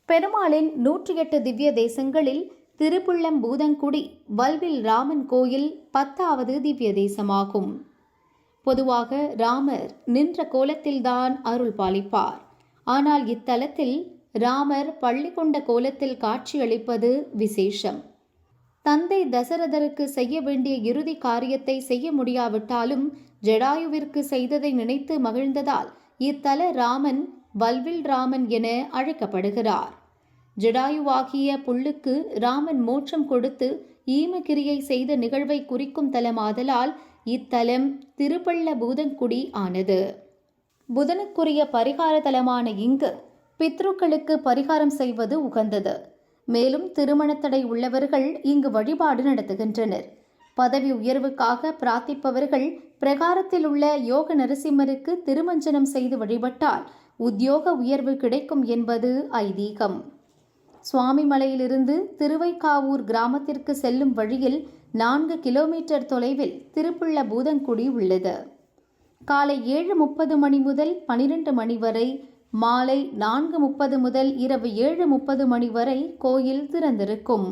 பெருமாளின் 108 திவ்ய தேசங்களில் திருப்புள்ளம்பூதங்குடி வல்வில் ராமன் கோயில் 10வது திவ்ய தேசமாகும். பொதுவாக ராமர் நின்ற கோலத்தில்தான் அருள் பாலிப்பார். ஆனால் இத்தலத்தில் ராமர் பள்ளி கொண்ட கோலத்தில் காட்சியளிப்பது விசேஷம். தந்தை தசரதருக்கு செய்ய வேண்டிய இறுதி காரியத்தை செய்ய முடியாவிட்டாலும் ஜடாயுவிற்கு செய்ததை நினைத்து மகிழ்ந்ததால் இத்தல ராமன் வல்வில் ராமன் என அழைக்கப்படுகிறார். ஜடாயுவாகிய புல்லுக்கு ராமன் மோட்சம் கொடுத்து ஈமகிரியை செய்த நிகழ்வை குறிக்கும் தலமாதலால் இத்தலம் திருப்பள்ளபூதங்குடி ஆனது. புதனுக்குரிய பரிகார தலமான இங்கு பித்ருக்களுக்கு பரிகாரம் செய்வது உகந்தது. மேலும் திருமணத்தடை உள்ளவர்கள் இங்கு வழிபாடு நடத்துகின்றனர். பதவி உயர்வுக்காக பிரார்த்திப்பவர்கள் பிரகாரத்தில் உள்ள யோக நரசிம்மருக்கு திருமஞ்சனம் செய்து வழிபட்டால் உத்தியோக உயர்வு கிடைக்கும் என்பது ஐதீகம். சுவாமிமலையிலிருந்து திருவைக்காவூர் கிராமத்திற்கு செல்லும் வழியில் 4 கிலோமீட்டர் தொலைவில் திருப்புள்ளபூதங்குடி உள்ளது. காலை 7:30 மணி முதல் 12 மணி வரை, மாலை 4:30 முதல் இரவு 7:30 மணி வரை கோயில் திறந்திருக்கும்.